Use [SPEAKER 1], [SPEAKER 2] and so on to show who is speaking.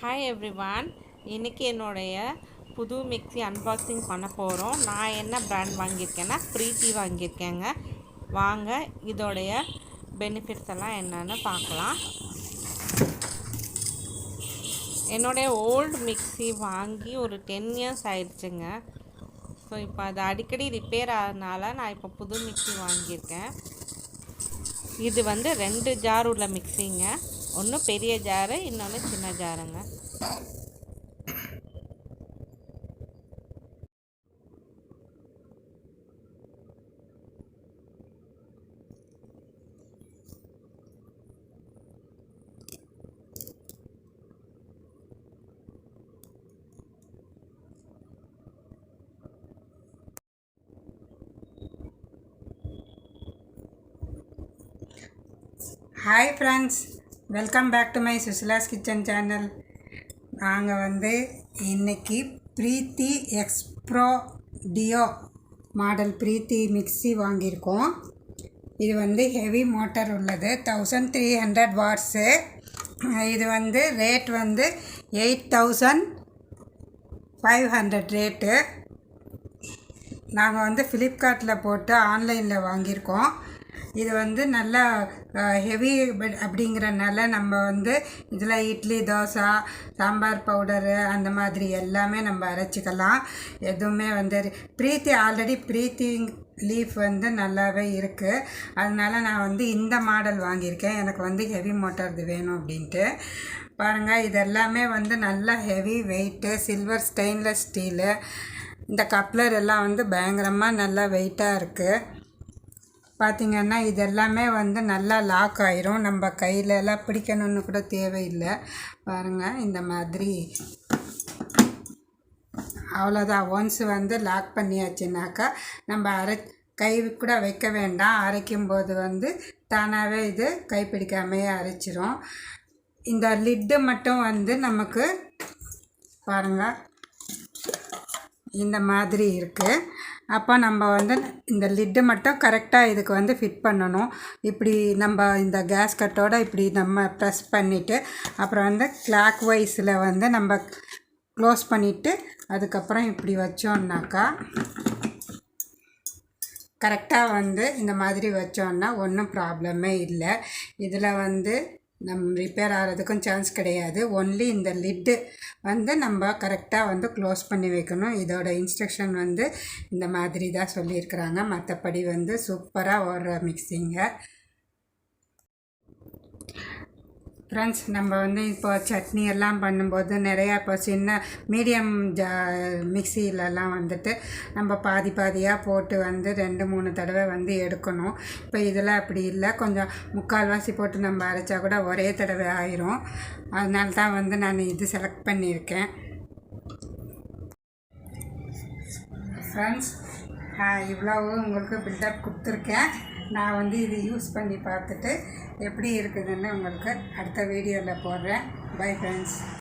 [SPEAKER 1] Hi everyone, இன்றைக்கி என்னுடைய புது மிக்ஸி அன்பாக்சிங் பண்ண போகிறோம். நான் என்ன பிராண்ட் வாங்கியிருக்கேன்னா ப்ரீத்தி வாங்கியிருக்கேங்க. வாங்க இதோடைய பெனிஃபிட்ஸ் எல்லாம் என்னென்னு பார்க்கலாம். என்னுடைய ஓல்டு மிக்ஸி வாங்கி ஒரு 10 இயர்ஸ் ஆயிடுச்சுங்க. ஸோ இப்போ அது அடிக்கடி ரிப்பேர் ஆகிறதுனால நான் இப்போ புது மிக்ஸி வாங்கியிருக்கேன். இது 2 ஜார் உள்ள மிக்ஸிங்க. ஒன்று பெரிய ஜாரு, இன்னொன்று சின்ன ஜாருங்க.
[SPEAKER 2] Hi friends, welcome back to my Susila's kitchen channel. நாங்கள் இன்றைக்கி Preethi Xpro duo model Preethi mixie வாங்கியிருக்கோம். இது ஹெவி மோட்டர் உள்ளது, 1300 வாட்ஸு. இது ரேட் 8500 ரேட்டு. நாங்கள் ஃப்ளிப்கார்ட்டில் போட்டு ஆன்லைனில் வாங்கியிருக்கோம். இது நல்லா ஹெவி அப்படிங்கிறனால நம்ம இதில் இட்லி, தோசை, சாம்பார் பவுடரு அந்த மாதிரி எல்லாமே நம்ம அரைச்சிக்கலாம். எதுவுமே ப்ரீத்தி ஆல்ரெடி ப்ரீத்தி லீஃப் நல்லாவே இருக்குது. அதனால் நான் இந்த மாடல் வாங்கியிருக்கேன். எனக்கு ஹெவி மோட்டார் இது வேணும் அப்படின்ட்டு. பாருங்கள், இதெல்லாமே நல்லா heavy weight, silver stainless steel. இந்த கப்ளர் எல்லாம் பயங்கரமாக நல்லா வெயிட்டாக இருக்குது. பார்த்திங்கன்னா இதெல்லாமே நல்லா லாக் ஆயிரும். நம்ம கையிலலாம் பிடிக்கணும்னு கூட தேவையில்லை. பாருங்கள், இந்த மாதிரி அவ்வளோதான். ஒன்ஸ் லாக் பண்ணியாச்சுனாக்கா நம்ம கை கூட வைக்க வேண்டாம். அரைக்கும்போது தானாகவே இது கைப்பிடிக்காமையே அரைச்சிரும். இந்த லிட்டு மட்டும் நமக்கு பாருங்கள் இந்த மாதிரி இருக்குது. அப்போ நம்ம இந்த லிட்டு மட்டும் கரெக்டாக இதுக்கு ஃபிட் பண்ணணும். இப்படி நம்ம இந்த கேஸ் கட்டோடு இப்படி நம்ம ப்ரெஸ் பண்ணிவிட்டு அப்புறம் கிளாக் வைஸில் நம்ம க்ளோஸ் பண்ணிவிட்டு அதுக்கப்புறம் இப்படி வச்சோன்னாக்கா கரெக்டாக இந்த மாதிரி வச்சோன்னா ஒன்றும் ப்ராப்ளமே இல்லை. இதில் ரிப்பேர் ஆகிறதுக்கும் சான்ஸ் கிடையாது. ஒன்லி இந்த லிட்டு நம்ம கரெக்டாக க்ளோஸ் பண்ணி வைக்கணும். இதோட இன்ஸ்ட்ரக்ஷன் இந்த மாதிரி தான் சொல்லியிருக்கிறாங்க. மற்றபடி சூப்பராக ஓடுற மிக்ஸிங்க. ஃப்ரெண்ட்ஸ், நம்ம இப்போ சட்னி எல்லாம் பண்ணும்போது நிறையா இப்போ சின்ன மீடியம் மிக்சிலெலாம் நம்ம பாதி பாதியாக போட்டு 2-3 தடவை எடுக்கணும். இப்போ இதில் அப்படி இல்லை, கொஞ்சம் முக்கால்வாசி போட்டு நம்ம அரைச்சா கூட ஒரே தடவை ஆயிரும். அதனால தான் நான் இது செலக்ட் பண்ணியிருக்கேன். ஃப்ரெண்ட்ஸ், இவ்வளவு உங்களுக்கு பில்டப் கொடுத்துருக்கேன். நான் இது யூஸ் பண்ணி பார்த்துட்டு எப்படி இருக்குதுன்னு உங்களுக்கு அடுத்த வீடியோவில் போடுறேன். Bye friends.